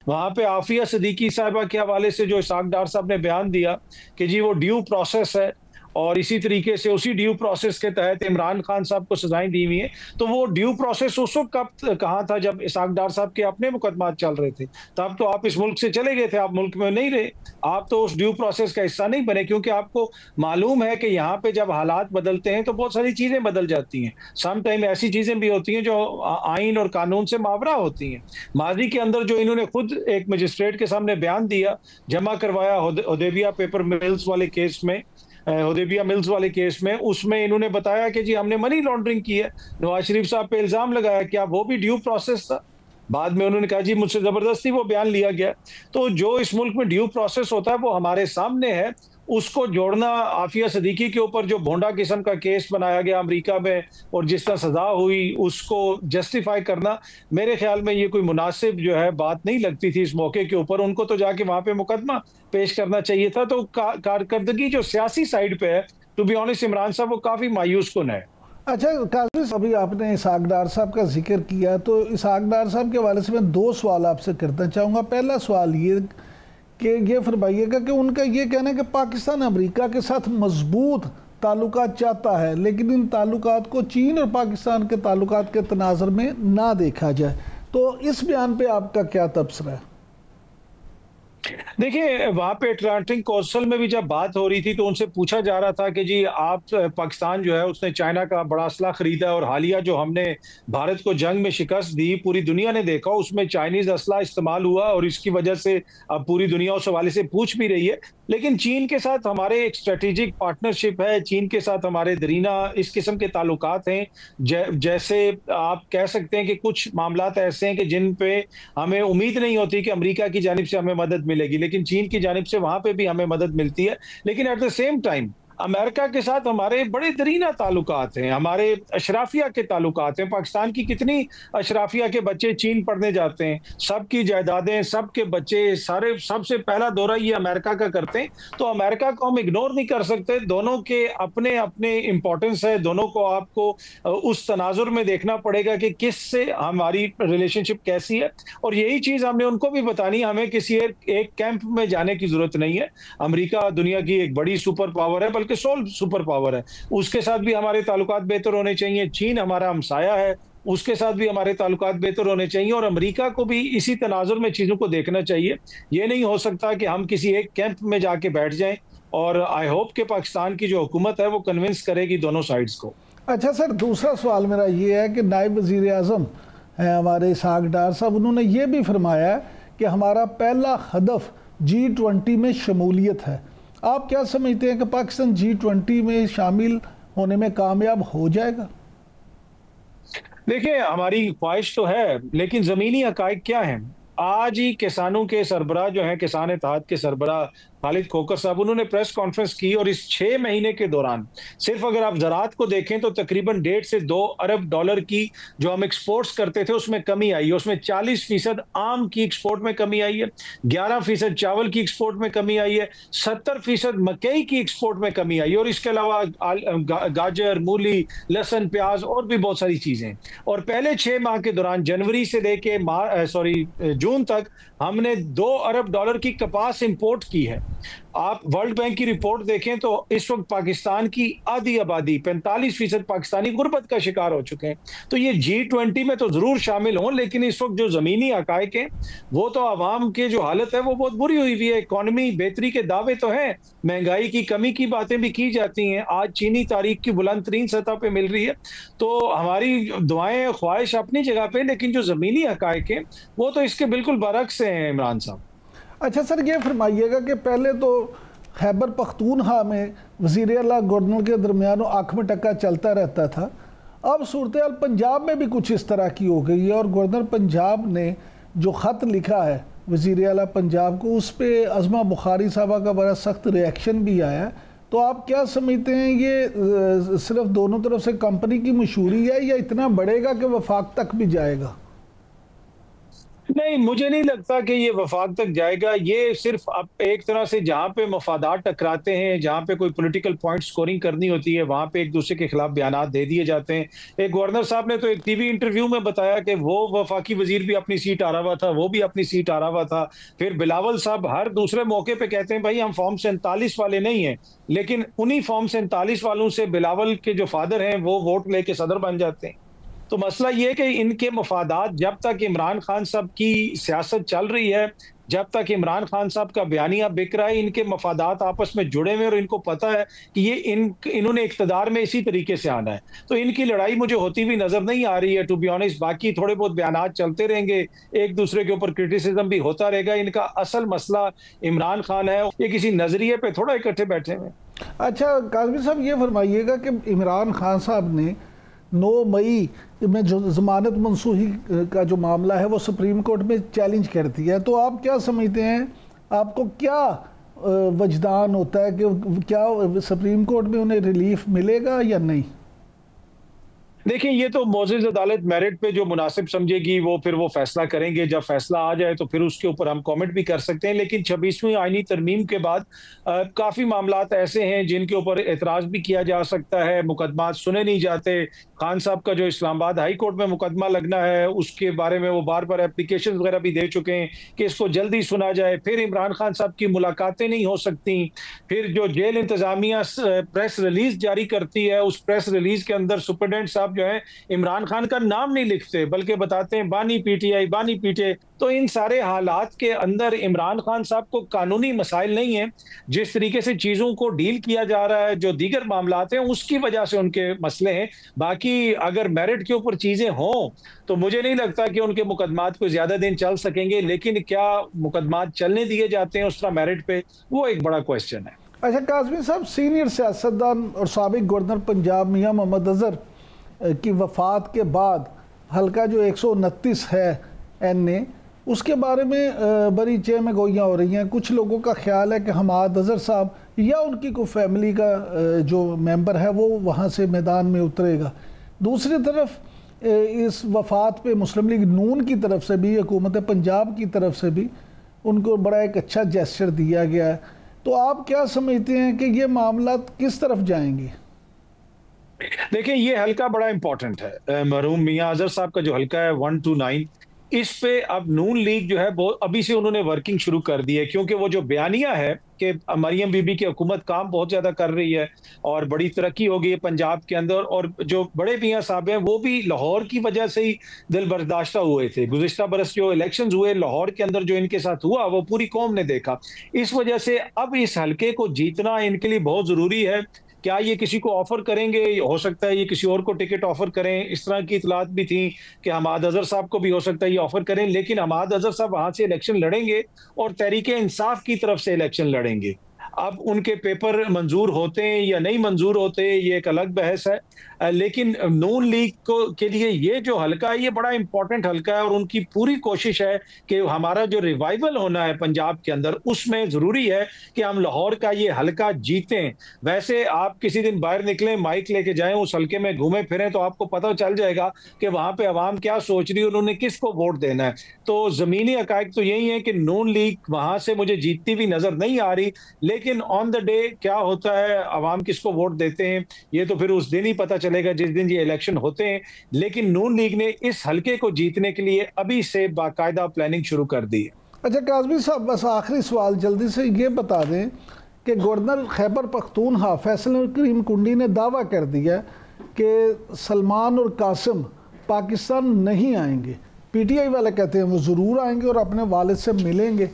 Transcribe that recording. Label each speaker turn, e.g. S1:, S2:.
S1: वहां पे आफिया सिद्दीकी साहिबा के हवाले से जो इसहाक डार साहब ने बयान दिया कि जी वो ड्यू प्रोसेस है, और इसी तरीके से उसी ड्यू प्रोसेस के तहत इमरान खान साहब को सजाएं दी हुई हैं। तो वो ड्यू प्रोसेस उस वक्त कब कहाँ था जब इसहाक डार साहब के अपने मुकदमात चल रहे थे। तब तो आप इस मुल्क से चले गए थे, आप मुल्क में नहीं रहे, आप तो उस ड्यू प्रोसेस का हिस्सा नहीं बने, क्योंकि आपको मालूम है कि यहाँ पे जब हालात बदलते हैं तो बहुत सारी चीजें बदल जाती हैं। सम टाइम ऐसी चीजें भी होती हैं जो आइन और कानून से मावरा होती हैं। माजी के अंदर जो इन्होंने खुद एक मजिस्ट्रेट के सामने बयान दिया, जमा करवाया हुदैबिया पेपर मिल्स वाले केस में, हुदैबिया मिल्स वाले केस में, उसमें इन्होंने बताया कि जी हमने मनी लॉन्ड्रिंग की है। नवाज शरीफ साहब पे इल्जाम लगाया, क्या वो भी ड्यू प्रोसेस था? बाद में उन्होंने कहा जी मुझसे जबरदस्ती वो बयान लिया गया। तो जो इस मुल्क में ड्यू प्रोसेस होता है वो हमारे सामने है। उसको जोड़ना आफिया सिद्दीकी के ऊपर जो भोंडा किस्म का केस बनाया गया अमेरिका में और जिस तरह सजा हुई, उसको जस्टिफाई करना, मेरे ख्याल में ये कोई मुनासिब जो है बात नहीं लगती थी इस मौके के ऊपर। उनको तो जाके वहां पे मुकदमा पेश करना चाहिए था। तो कारकर्दगी जो सियासी साइड पे है, टू बी ऑनेस्ट, इमरान साहब वो काफी मायूस कुन है।
S2: अच्छा काजी, अभी आपने इसहाक डार साहब का जिक्र किया, तो इसहाक डार साहब के हवाले से मैं दो सवाल आपसे करना चाहूँगा। पहला सवाल ये फरमाइएगा कि उनका ये कहना है कि पाकिस्तान अमेरिका के साथ मजबूत ताल्लुकात चाहता है, लेकिन इन ताल्लुकात को चीन और पाकिस्तान के ताल्लुकात के तनाज़ुर में ना देखा जाए। तो इस बयान पे आपका क्या तबसरा है?
S1: देखिए, वहां पे अटलांटिक कौंसिल में भी जब बात हो रही थी तो उनसे पूछा जा रहा था कि जी आप, पाकिस्तान जो है उसने चाइना का बड़ा असला खरीदा, और हालिया जो हमने भारत को जंग में शिकस्त दी, पूरी दुनिया ने देखा उसमें चाइनीज असला इस्तेमाल हुआ, और इसकी वजह से अब पूरी दुनिया उस हवाले से पूछ भी रही है। लेकिन चीन के साथ हमारे एक स्ट्रेटेजिक पार्टनरशिप है, चीन के साथ हमारे दरीना इस किस्म के ताल्लुकात हैं। जैसे आप कह सकते हैं कि कुछ मामलात ऐसे हैं कि जिन पे हमें उम्मीद नहीं होती कि अमेरिका की जानिब से हमें मदद मिलेगी, लेकिन चीन की जानिब से वहां पे भी हमें मदद मिलती है। लेकिन at the same time America के साथ हमारे बड़े दरीना ताल्लुकात हैं, हमारे अशराफिया के ताल्लुकात हैं। पाकिस्तान की कितनी अशराफिया के बच्चे चीन पढ़ने जाते हैं, सबकी जायदादें, सबके बच्चे, सारे सबसे पहला दौरा ये अमेरिका का करते हैं। तो अमेरिका को हम इग्नोर नहीं कर सकते। दोनों के अपने अपने इंपॉर्टेंस है, दोनों को आपको उस तनाजुर में देखना पड़ेगा कि किससे हमारी रिलेशनशिप कैसी है। और यही चीज हमने उनको भी बतानी है, हमें किसी एक कैंप में जाने की जरूरत नहीं है। अमेरिका दुनिया की एक बड़ी सुपर पावर है, बल्कि सोल सुपर पावर है, उसके साथ भी हमारे ताल्लुकात बेहतर होने चाहिए। चीन हमारा हमसाया है, उसके साथ भी हमारे ताल्लुकात बेहतर होने चाहिए, और अमेरिका को भी इसी तनाजुर में चीजों को देखना चाहिए। ये नहीं हो सकता कि हम किसी एक कैंप में जाके बैठ जाएं। और आई होप कि पाकिस्तान की जो हुकूमत है वो कन्विंस करेगी दोनों साइड्स को।
S2: अच्छा सर, दूसरा सवाल मेरा ये है कि नायब वज़ीर आज़म हैं हमारे इसहाक डार साहब, उन्होंने ये भी फरमाया कि हमारा पहला हदफ G20 में शमूलियत है। आप क्या समझते हैं कि पाकिस्तान G20 में शामिल होने में कामयाब हो जाएगा?
S1: देखिए, हमारी ख्वाहिश तो है, लेकिन जमीनी हकायक क्या है? आज ही किसानों के सरबराह जो हैं, किसान इत्तेहाद के सरबराह खालिद खोकर साहब, उन्होंने प्रेस कॉन्फ्रेंस की, और इस 6 महीने के दौरान सिर्फ अगर आप ज़राअत को देखें तो तकरीबन 1.5 से 2 अरब डॉलर की जो हम एक्सपोर्ट्स करते थे उसमें कमी आई है। उसमें 40% आम की एक्सपोर्ट में कमी आई है, 11% चावल की एक्सपोर्ट में कमी आई है, 70% मकई की एक्सपोर्ट में कमी आई है, और इसके अलावा गाजर, मूली, लहसुन, प्याज और भी बहुत सारी चीजें। और पहले 6 माह के दौरान जनवरी से लेके जून तक हमने 2 अरब डॉलर की कपास इंपोर्ट की है। आप वर्ल्ड बैंक की रिपोर्ट देखें तो इस वक्त पाकिस्तान की आधी आबादी 45% पाकिस्तानी गुर्बत का शिकार हो चुके हैं। तो ये G20 में तो जरूर शामिल हों, लेकिन इस वक्त जो जमीनी हकायक हैं वो तो आवाम की जो हालत है वो बहुत बुरी हुई हुई है। इकॉनमी बेहतरी के दावे तो हैं, महंगाई की कमी की बातें भी की जाती हैं, आज चीनी तारीख की बुलंद तरीन सतह पे मिल रही है। तो हमारी दुआएं, ख्वाहिश अपनी जगह पे, लेकिन जो जमीनी हकायक हैं वो तो इसके बिल्कुल बरक्स हैं इमरान साहब।
S2: अच्छा सर, ये फरमाइएगा कि पहले तो खैबर पख्तूनख्वा में वज़ीर आला गवर्नर के दरमियान आँख में टक्का चलता रहता था। अब सूरत हाल पंजाब में भी कुछ इस तरह की हो गई है, और गवर्नर पंजाब ने जो ख़त लिखा है वज़ीर आला पंजाब को, उस पर अज़मा बुखारी साहबा का बड़ा सख्त रिएक्शन भी आया। तो आप क्या समझते हैं, ये सिर्फ दोनों तरफ से कंपनी की मशहूरी है या इतना बढ़ेगा कि वफाक तक भी जाएगा?
S1: नहीं, मुझे नहीं लगता कि ये वफाक तक जाएगा। ये सिर्फ अब एक तरह से जहाँ पे मफादात टकराते हैं, जहाँ पे कोई पॉलिटिकल पॉइंट स्कोरिंग करनी होती है, वहाँ पे एक दूसरे के खिलाफ बयानात दे दिए जाते हैं। एक गवर्नर साहब ने तो एक टीवी इंटरव्यू में बताया कि वो वफाकी वजीर भी अपनी सीट आ रहा हुआ था, वो भी अपनी सीट आ रहा हुआ था। फिर बिलावल साहब हर दूसरे मौके पे कहते हैं भाई हम फॉर्म 47 वाले नहीं हैं, लेकिन उन्हीं फॉर्म 47 वालों से बिलावल के जो फादर हैं वो वोट लेके सदर बन जाते हैं। तो मसला ये है कि इनके मफादात जब तक इमरान खान साहब की सियासत चल रही है, जब तक इमरान खान साहब का बयानिया बिक रहा है, इनके मफादात आपस में जुड़े हुए हैं और इनको पता है कि ये इन्होंने इख्तदार में इसी तरीके से आना है। तो इनकी लड़ाई मुझे होती हुई नजर नहीं आ रही है टू बी ऑनेस्ट। बाकी थोड़े बहुत बयानात चलते रहेंगे, एक दूसरे के ऊपर क्रिटिसिज्म भी होता रहेगा। इनका असल मसला इमरान खान है, ये किसी नजरिए पे थोड़ा इकट्ठे बैठे हुए हैं।
S2: अच्छा काजमी साहब, ये फरमाइएगा कि इमरान खान साहब ने 9 मई में जो जमानत मनसूखी का जो मामला है वो सुप्रीम कोर्ट में चैलेंज कर दिया है, तो आप क्या समझते हैं, आपको क्या वजदान होता है कि क्या सुप्रीम कोर्ट में उन्हें रिलीफ मिलेगा या नहीं?
S1: देखिए, ये तो मोअज़्ज़िज़ अदालत मेरिट पे जो मुनासिब समझेगी वो फिर वो फैसला करेंगे। जब फैसला आ जाए तो फिर उसके ऊपर हम कमेंट भी कर सकते हैं। लेकिन 26वीं आईनी तरमीम के बाद काफ़ी मामलात ऐसे हैं जिनके ऊपर एतराज़ भी किया जा सकता है, मुकदमात सुने नहीं जाते। खान साहब का जो इस्लामाबाद हाई कोर्ट में मुकदमा लगना है, उसके बारे में वो बार-बार एप्लीकेशंस वगैरह भी दे चुके हैं कि इसको जल्दी सुना जाए। फिर इमरान खान साहब की मुलाकातें नहीं हो सकती। फिर जो जेल इंतज़ामिया प्रेस रिलीज़ जारी करती है, उस प्रेस रिलीज़ के अंदर सुपरिटेंडेंट साहब जो है इमरान खान का नाम नहीं लिखते, बल्कि बताते हैं बानी पीटीआई, बानी पीटे। तो इन सारे हालात के अंदर इमरान खान साहब को कानूनी मसाइल नहीं है। जिस तरीके से चीजों को डील किया जा रहा है, जो दीगर मामलात हैं, उसकी वजह से उनके मसले हैं। बाकी अगर मेरिट के ऊपर चीजें हों तो मुझे नहीं लगता कि उनके मुकदमात को ज्यादा दिन चल सकेंगे। लेकिन क्या मुकदमात चलने दिए जाते हैं उस तरह मेरिट पे, वो एक बड़ा क्वेश्चन है।
S2: अच्छा काजमी साहब, सीनियर सियासतदान और साबिक गवर्नर पंजाब मियां मोहम्मद अजहर की वफ़ात के बाद हल्का जो 129 है NA, उसके बारे में बड़ी चहम गोइयाँ हो रही हैं। कुछ लोगों का ख्याल है कि हमाद अजहर साहब या उनकी कोई फैमिली का जो मेंबर है वो वहाँ से मैदान में उतरेगा। दूसरी तरफ इस वफ़ात पे मुस्लिम लीग नून की तरफ से भी, हुकूमत पंजाब की तरफ से भी उनको बड़ा एक अच्छा जेस्चर दिया गया है। तो आप क्या समझते हैं कि ये मामला किस तरफ जाएंगे?
S1: देखिए, ये हल्का बड़ा इंपॉर्टेंट है। मरहूम मियां अजहर साहब का जो हल्का है 1 to 9, इस पे अब नून लीग जो है वो अभी से उन्होंने वर्किंग शुरू कर दी है। क्योंकि वो जो बयानिया है कि मरियम बीबी की हुकूमत काम बहुत ज्यादा कर रही है और बड़ी तरक्की हो गई है पंजाब के अंदर, और जो बड़े मियां साहब हैं वो भी लाहौर की वजह से ही दिल बर्दाश्ता हुए थे। गुज़िश्ता बरस जो इलेक्शंस हुए लाहौर के अंदर, जो इनके साथ हुआ वो पूरी कौम ने देखा। इस वजह से अब इस हल्के को जीतना इनके लिए बहुत जरूरी है। क्या ये किसी को ऑफर करेंगे? हो सकता है ये किसी और को टिकट ऑफर करें। इस तरह की इतलात भी थी कि हमाद अजहर साहब को भी हो सकता है ये ऑफर करें। लेकिन हमाद अजहर साहब वहां से इलेक्शन लड़ेंगे और तहरीक इंसाफ की तरफ से इलेक्शन लड़ेंगे। अब उनके पेपर मंजूर होते हैं या नहीं मंजूर होते, ये एक अलग बहस है। लेकिन नून लीग को के लिए ये जो हल्का है ये बड़ा इंपॉर्टेंट हल्का है, और उनकी पूरी कोशिश है कि हमारा जो रिवाइवल होना है पंजाब के अंदर, उसमें जरूरी है कि हम लाहौर का ये हल्का जीतें। वैसे आप किसी दिन बाहर निकलें, माइक लेके जाएं, उस हल्के में घूमें फिरें, तो आपको पता चल जाएगा कि वहां पे अवाम क्या सोच रही है, उन्होंने किसको वोट देना है। तो जमीनी हकायक तो यही है कि नून लीग वहां से मुझे जीतती हुई नजर नहीं आ रही। लेकिन ऑन द डे क्या होता है, अवाम किसको वोट देते हैं, ये तो फिर उस दिन ही पता चलेगा जिस दिन ये इलेक्शन होते हैं। लेकिन नून लीग ने इस हल्के को जीतने के लिए अभी से बाकायदा प्लानिंग शुरू कर दी है।
S2: अच्छा काजमी साहब, बस आखिरी सवाल जल्दी से ये बता दें कि गवर्नर खैबर पख्तूनख्वा फैसल करीम कुंडी ने दावा कर दिया कि सलमान और कासिम पाकिस्तान नहीं आएंगे। PTI वाले कहते हैं वो ज़रूर आएंगे और अपने वालिद से मिलेंगे।